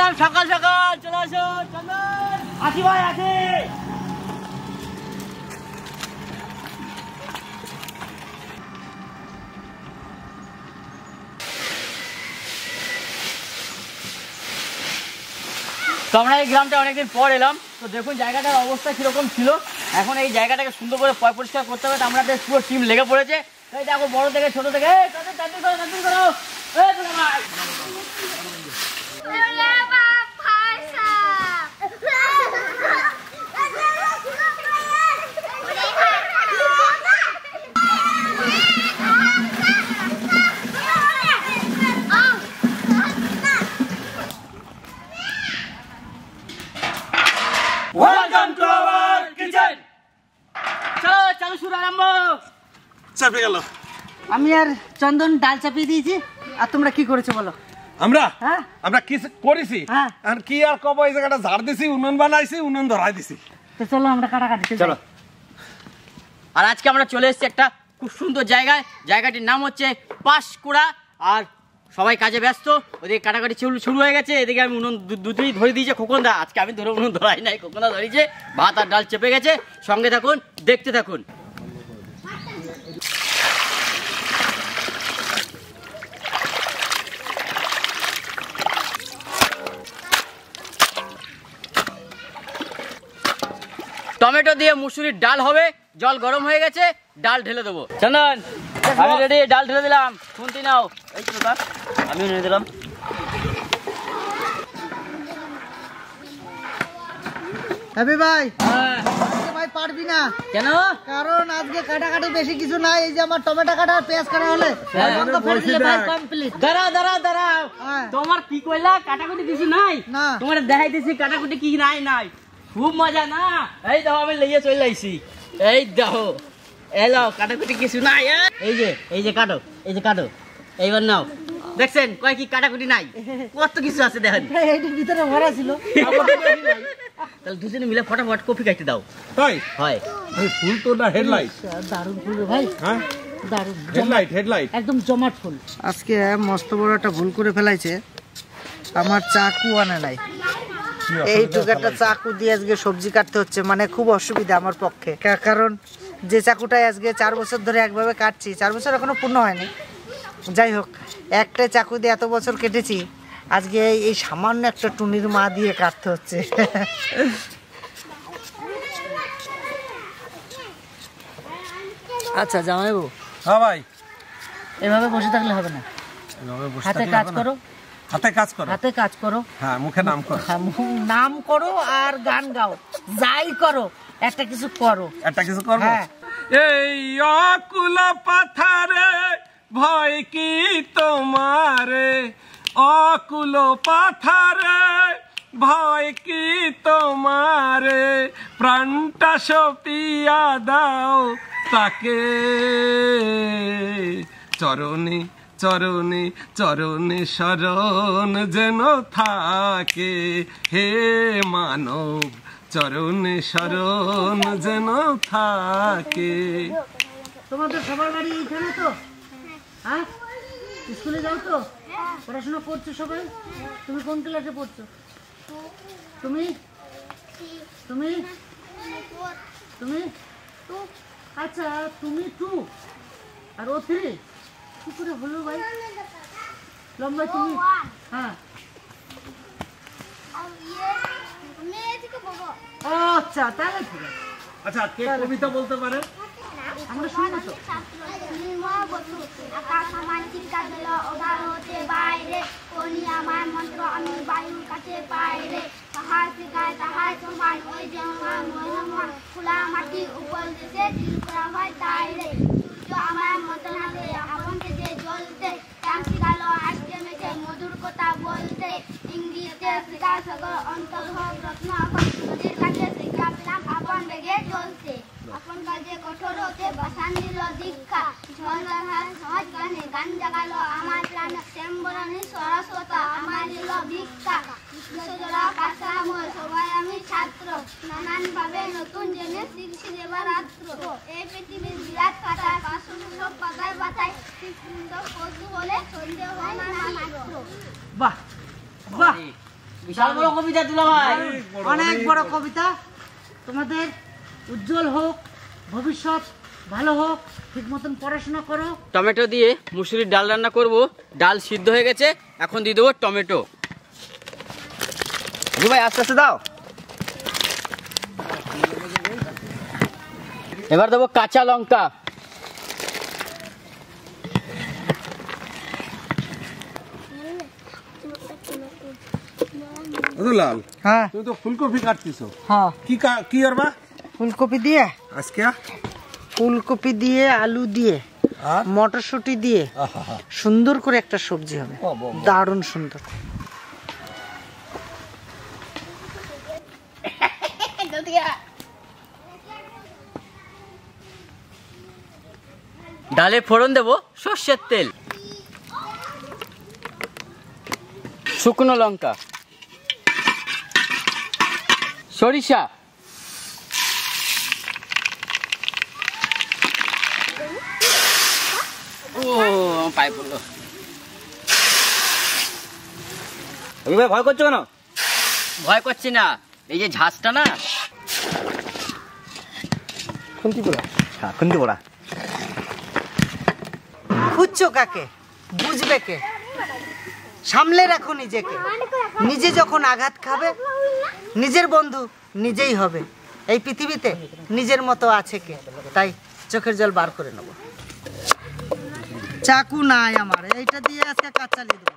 Madam সকাল সকাল চলে আসো। চন্দন আছি ভাই আছি। তো আমরা এই গ্রামটা অনেকদিন পর এলাম। তো দেখুন জায়গাটার অবস্থা কিরকম ছিল। এখন এই জায়গাটাকে সুন্দর করে পরিষ্কার করতে হবে। আমাদের পুরো টিম লেগে পড়েছে। এই দেখো বড় থেকে ছোট থেকে Welcome to our kitchen. চলো চলো শুরু আরম্ভ। চাপে গেল। আমি আর চন্দন ডাল চাপিয়ে দিয়েছি। আর তোমরা কি করেছো বলো? আমরা কি করেছি আর কি আর কব, এই জায়গাটা ঝাড় দিছি, উনুন বানাইছি, উনুন ধরাই দিছি। তো চলো আমরা কাটাকাটি চলো। আর আজকে আমরা চলে এসেছি একটা খুব সুন্দর জায়গায়। জায়গাটির নাম হচ্ছে পাঁশকুড়া। আর সবাই কাজে ব্যস্ত, ওদিকে কাটাকাটি শুরু হয়ে গেছে। এদিকে আমি উনুন দুটোই ধরে দিয়েছে খোকনদা। আজকে আমি ধরে উনুন ধরাই নাই, খোকনদা ধরেছে। ভাত আর ডাল চেপে গেছে। সঙ্গে থাকুন, দেখতে থাকুন। টমেটো দিয়ে মুসুরির ডাল হবে। জল গরম হয়ে গেছে, ডাল ঢেলে দেবো। চন্দন আমি রেডি, ডাল ঢেলে দিলাম। শুনতি নাও, এই তো আমি নিয়ে দিলাম। ভাই পারবি না কেন? কারণ আজকে কাটাকাটি বেশি কিছু নাই। এই যে আমার টমেটো কাটা পেঁয়াজ কাটা হলে দাঁড়াও। তোমার কি কইলা কাটাকুটি কিছু নাই? তোমার দেখাই দিছি কাটাকুটি কি নাই নাই। খুব মজা না? এই দেখো আমি লইয়ে চলে আইছি। এই দেখো এলো কাটাকুটি কিছু নাই। এই যে কাটো, এই যে কাটো। এইবার নাও। দেখছেন কয় কি কাটাকুটি নাই, কত কিছু আছে দেখেন। এইটার ভিতরে ভরা ছিল। তাহলে দুজনে মিলে ফটাফট কফি খাইতে দাও। তাই হয় ফুল তো না হেডলাইট। দারুণ ফুল ভাই, হ্যাঁ দারুণ হেডলাইট একদম জমাট ফুল। আজকে মস্ত বড় একটা ভুল করে ফেলাইছে। আমার চাকু আনে নাই। এইটুকু একটা চাকু দিয়ে আজকে সবজি কাটতে হচ্ছে, মানে খুব অসুবিধা আমার পক্ষে। কারণ যে চাকুটাই আজকে 4 বছর ধরে একভাবে কাটছি, 4 বছর এখনো পূর্ণ হয়নি। যাই হোক, একটাই চাকু দিয়ে এত বছর কেটেছি, আজকে এই সামান্য একটা টুনির মা দিয়ে কাটতে হচ্ছে। আচ্ছা জামাইবু। হ্যাঁ ভাই, এভাবে বসে থাকলে হবে না। হাতে কাজ করো, হাতে কাজ করো, হাতে কাজ করো। হ্যাঁ মুখে নাম করো, নাম করো আর গান গাও, যাই করো একটা কিছু করো, একটা কিছু করো। এই অকুল পাথারে ভয় কি তোমারে, অকুল পাথারে ভয় কি তোমারে, প্রাণটা সপিয়া দাও তাকে, চরণে চরণে চরণে শরণ যেন থাকে, হে মানব চরণে শরণ যেন থাকে। তোমাদের সবার বাড়ি এখানে তো? হ্যাঁ, স্কুলে যাও তো? পড়াশোনা করছো সবাই? তুমি কোন ক্লাসে পড়ছো? তুমি তুমি তুমি আচ্ছা, তুমি 2 আর ও 3। কি করে হলো ভাই? লম্বা তুমি? হ্যাঁ আচ্ছা, তাহলে ঠিক আছে। আচ্ছা, কে কবিতা বলতে পারে? আমরা শুনবো তো। আকাশ সমান চিৎকার দিল ওধার হতে বাইরে, কোনি আমার মন্ত্র আমি বায়ুর কাছে পাইরে, তাহার শিকায় তাহার সমান ওই যে আমার মহিমান, খোলা মাটি উপর দেশে করা হয় তাই রে, আমার মন্ত্র হাতে আপন যে জ্বলতে, চামচি গেল আজকে মেঘে মধুর কথা বলতে, ইঙ্গিতে শিখা সগর অন্তর হোক রত্ন আপন, নদীর কাছে শিখা পেলাম আপন বেগে চলতে, আপন কাজে কঠোর হতে বসান দিল দীক্ষা, সহজ গানে গান জাগালো আমার প্রাণ, শ্যামবরণী সরস্বতা আমার দিল ভিক্ষা, বিশ্বজোড়া কাঁচাময় সবাই আমি ছাত্র, নানান ভাবে নতুন জেনে শিখছি দেবারাত্র, এই পৃথিবীর বিরাট পাতায় সব পাতায় পাতায় সুন্দর পশু বলে সন্দেহ হয় না মাত্র। বাহ বাহ বিশাল বড় কবিতা দুলা ভাই, অনেক বড় কবিতা। তোমাদের উজ্জ্বল হোক, ভবিষ্যৎ ভালো হোক, ঠিক মতন পড়াশোনা করো। টমেটো দিয়ে মুসুরির ডাল রান্না করব। ডাল সিদ্ধ হয়ে গেছে, এখন দিয়ে দেবো টমেটো। ভাই আস্তে আস্তে দাও। এবার দেবো কাঁচা লঙ্কা। দুলাল, হ্যাঁ তুমি তো ফুলকপি কাটতেছো, হ্যাঁ। কি করবা ফুলকপি দিয়ে আজকে? ফুলকপি দিয়ে, আলু দিয়ে, আর মটরশুঁটি দিয়ে সুন্দর করে একটা সবজি হবে, দারুণ সুন্দর। ডালে ফোড়ন দেবো সর্ষের তেল, শুকনো লঙ্কা, সরিষা, ও পায়ে পড়লো। ভাই ভয় করছো কেন? ভয় করছি না, এই যে ঝাঁজটা না। খুন্তি পোড়া। হ্যাঁ, খুন্তি পোড়া। খুঁজছো কাকে, বুঝবে কে? সামলে রাখো নিজেকে। নিজে যখন আঘাত খাবে, নিজের বন্ধু নিজেই হবে। এই পৃথিবীতে নিজের মতো আছে কে? তাই চোখের জল বার করে নেব। চাকু নাই আমার, এইটা দিয়ে আজকে কাজ চালিয়ে দেবো।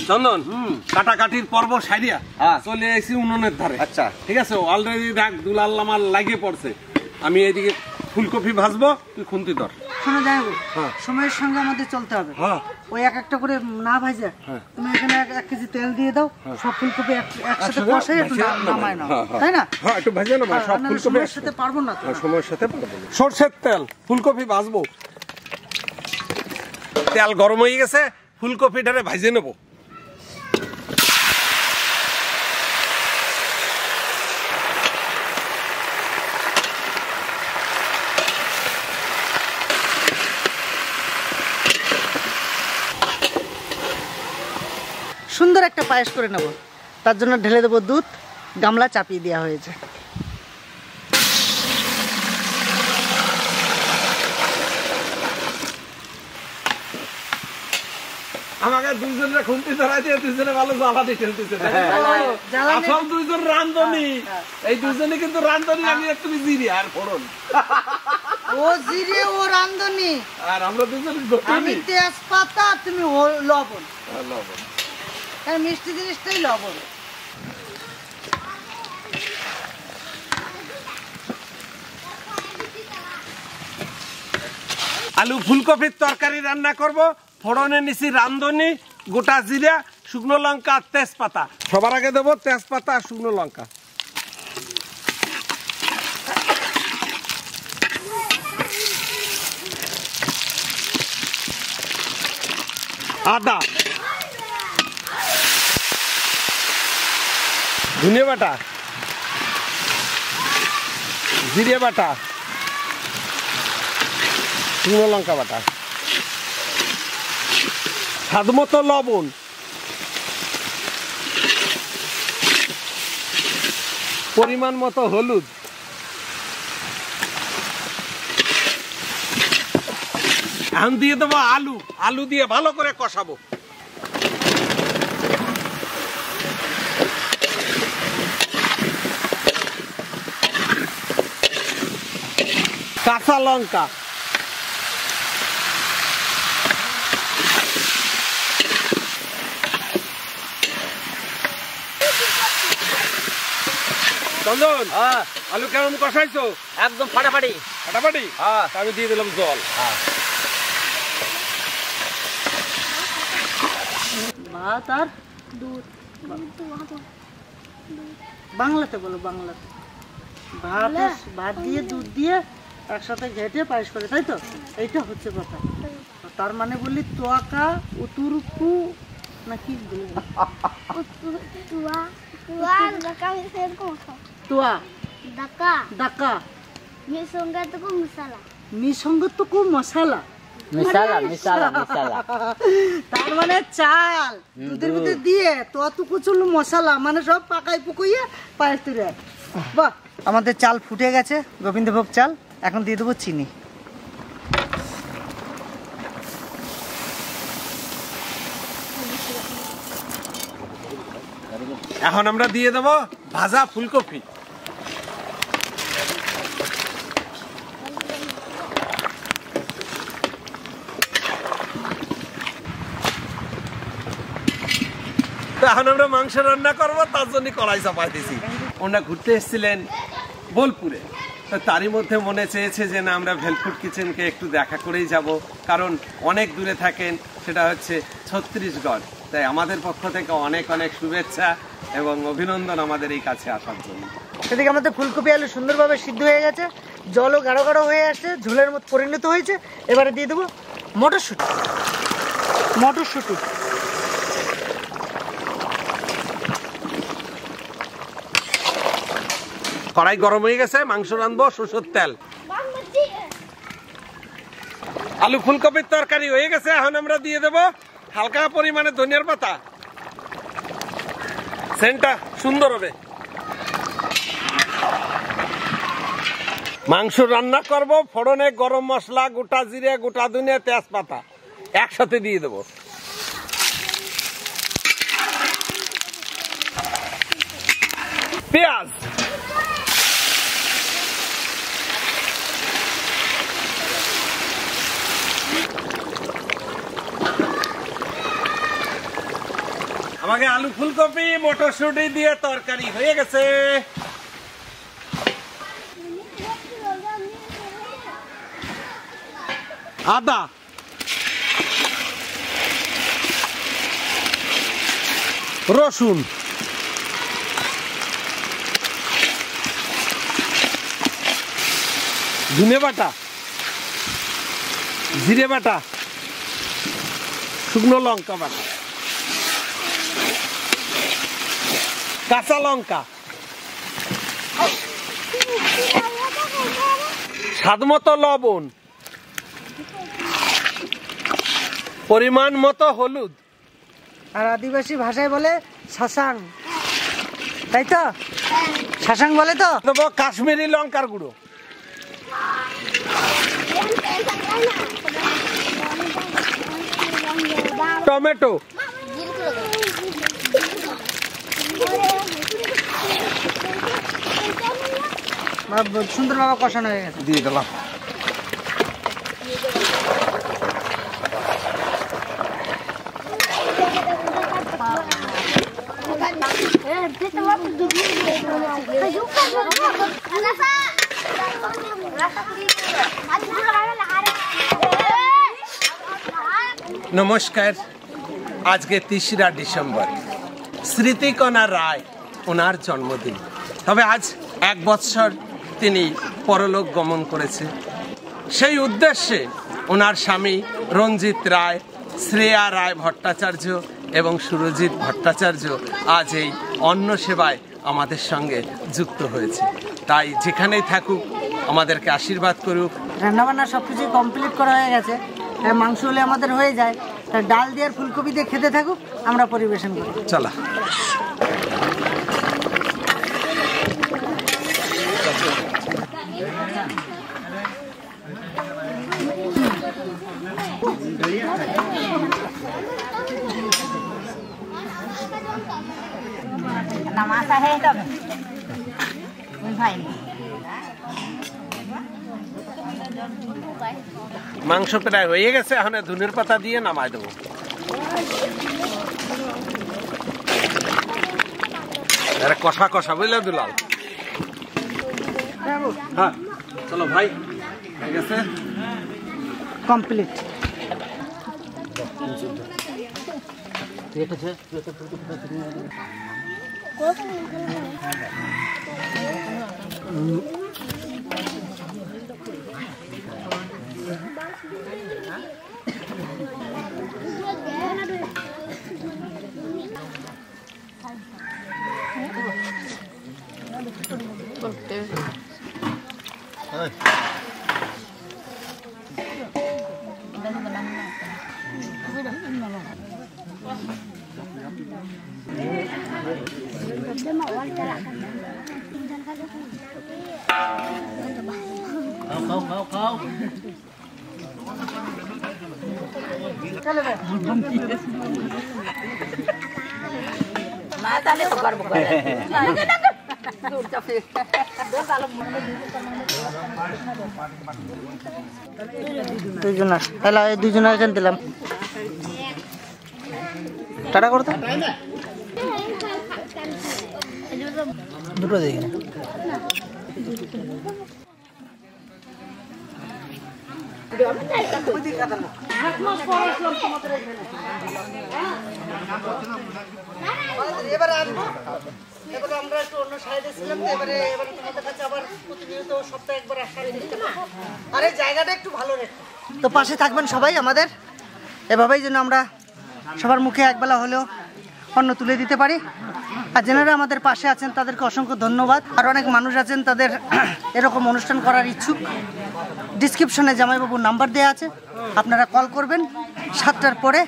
চন্দন, কাটাকাটির পর্ব সারিয়া চলে এসেছি উনুনের ধারে। আচ্ছা ঠিক আছে, অলরেডি দেখ দুলাল আমার লাগিয়ে পড়ছে। আমি এইদিকে ফুলকপি ভাজবো, তুই খুন্তি ধর। শোনো যাইবো, সময়ের সঙ্গে আমাদের চলতে হবে। ওই এক একটা করে না ভাজে তুমি এখানে 1 কেজি তেল দিয়ে দাও, সব ফুলকপি একসাথে কষে একটু নামায় নাও, তাই না? হ্যাঁ একটু ভেজে নেবো সব ফুলকপি। সময়ের সাথে পারবো না তো। সময়ের সাথে পারবো না। সরষের তেল, ফুলকপি ভাজবো। তেল গরম হয়ে গেছে, ফুলকপিটারে ভাজে নেবো। সুন্দর একটা পায়েস করে নেব, তার জন্য ঢেলে দেবো দুধ। গামলা চাপিয়ে দেওয়া হয়েছে। আমাকে দুইজনে খুন্তি ধরাই দিয়ে দুইজনে ভালো জ্বালানি খেলতেছে। আসল দুইজন রান্ধনি, এই দুইজনে কিন্তু রান্ধনি। আমি তুমি জিরি আর ফোড়ন, ও জিরে ও রান্ধনি, আর আমরা দুইজন আমি তেজপাতা, তুমি লবণ। মিষ্টি জিনিসটাই লবণ। আলু ফুলকপির তরকারি রান্না করব। ফোড়নে নিছি রান্ধনি, গোটা জিরা, শুকনো লঙ্কা, তেজপাতা। সবার আগে দেবো তেজপাতা আর শুকনো লঙ্কা। আদা, ধনে বাটা, জিরে বাটা, শুকনো লঙ্কা বাটা, স্বাদ মতো লবণ, পরিমাণ মতো হলুদ, এখন দিয়ে দেবো আলু। আলু দিয়ে ভালো করে কষাবো। কাঁচা লঙ্কা, চন্দন, আলু কেমন কষাইছো? একদম ফাটাফাটি। ফাটাফাটি? আমি দিয়ে দিলাম জল। ভাত আর দুধ। বাংলাতে বলো, বাংলাতে। ভাত দিয়ে দুধ দিয়ে একসাথে ঘেটে পায়েস করে, তাই তো? এইটা হচ্ছে কথা। তার মানে বললি তোয়াকা উতুরকু নাকি তোয়া Daka. ডাকা Misongga tuku masala. নিসঙ্গত কু মশলা, মিশালা মিশালা মিশালা। তার মানে চাল দুধের ভিতরে দিয়ে তোয়াতুকু চুল মশলা, মানে সব পাকাই পুকুইয়ে পায়েস তৈরি হয়। বাহ, আমাদের চাল ফুটে গেছে, গোবিন্দভোগ চাল। এখন দিয়ে দেবো চিনি। এখন আমরা দিয়ে দেব ভাজা ফুলকপি। এখন আমরা মাংস রান্না করবো, তার জন্য কড়াই চাপাই দিয়েছি। ওনারা ঘুরতে এসেছিলেন বোলপুরে, তো তারই মধ্যে মনে চেয়েছে যে না আমরা ভেলফুড কিচেনকে একটু দেখা করেই যাব, কারণ অনেক দূরে থাকেন, সেটা হচ্ছে ছত্তিশগড়। তাই আমাদের পক্ষ থেকে অনেক অনেক শুভেচ্ছা এবং অভিনন্দন আমাদের এই কাছে আসার জন্য। সেদিকে আমাদের ফুলকপি আলু সুন্দরভাবে সিদ্ধ হয়ে গেছে, জলও গাঢ় গাঢ় হয়ে আসছে, ঝোলের মতো পরিণত হয়েছে। এবারে দিয়ে দেবো মটরশুঁটি। মটরশুঁটি কড়াই গরম হয়ে গেছে, মাংস রাঁধবো, সরষের তেল। আলু ফুলকপির তরকারি হয়ে গেছে, এখন আমরা দিয়ে দেব হালকা পরিমাণে ধনিয়ার পাতা। সেন্টটা সুন্দর হবে। মাংস রান্না করব, ফোড়নে গরম মশলা, গোটা জিরে, গোটা ধনিয়া, তেজপাতা একসাথে দিয়ে দেব। পেঁয়াজ, আমাকে আলু ফুলকপি মটরশুঁটি দিয়ে তরকারি হয়ে গেছে। আদা, রসুন, ধনে বাটা, জিরে বাটা, শুকনো লঙ্কা বাটা, কাঁচা লঙ্কা, স্বাদ মতো লবণ, পরিমাণ মতো হলুদ, আর আদিবাসী ভাষায় বলে শাসাং, তাই তো? শাসাং বলে তো। দেবো কাশ্মীরি লঙ্কার গুঁড়ো, টমেটো, সুন্দরভাবে কষানো হয়ে গেছে, দিয়ে দিলাম। নমস্কার, আজকে 3রা ডিসেম্বর, স্মৃতিকণা রায় ওনার জন্মদিন। তবে আজ 1 বৎসর তিনি পরলোক গমন করেছে। সেই উদ্দেশ্যে ওনার স্বামী রঞ্জিত রায়, শ্রেয়া রায় ভট্টাচার্য এবং সুরজিৎ ভট্টাচার্য আজ এই অন্ন সেবায় আমাদের সঙ্গে যুক্ত হয়েছে। তাই যেখানেই থাকুক আমাদেরকে আশীর্বাদ করুক। রান্নাবান্না সব কিছু কমপ্লিট করা হয়ে গেছে, মাংস হলে আমাদের হয়ে যায়, তা ডাল দিয়ে আর ফুলকপি দিয়ে খেতে থাকুক, আমরা পরিবেশন করি। চলা। মাংস প্রায় হয়ে গেছে, এখন ধনের পাতা দিয়ে নামাই দেবো। কষা কষা বুঝলে দুলাল? হ্যাঁ চলো ভাই, হয়ে গেছে কমপ্লিট। খাও দুইজনা হ্যালো এই দুইজনা এখানে দিলাম টাটা করতে দুটো দিই এবারে আসবো এবারে আমরা একটু অন্য সাইডে ছিলাম এবারে তোমাদের কাছে আবার প্রতিনিয়ত সপ্তাহে একবার আসার চেষ্টা করবো আর এই জায়গাটা একটু ভালো রেখো তো পাশে থাকবেন সবাই আমাদের এভাবেই যেন আমরা সবার মুখে একবেলা হলেও অন্ন তুলে দিতে পারি আর যারা আমাদের পাশে আছেন তাদেরকে অসংখ্য ধন্যবাদ আর অনেক মানুষ আছেন তাদের এরকম অনুষ্ঠান করার ইচ্ছুক ডিসক্রিপশনে জামাইবাবুর নাম্বার দেওয়া আছে আপনারা কল করবেন 7টার পরে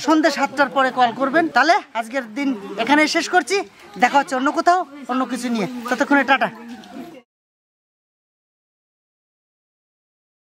সন্ধ্যে 7টার পরে কল করবেন তাহলে আজকের দিন এখানে শেষ করছি দেখা হচ্ছে অন্য কোথাও অন্য কিছু নিয়ে ততক্ষণে টাটা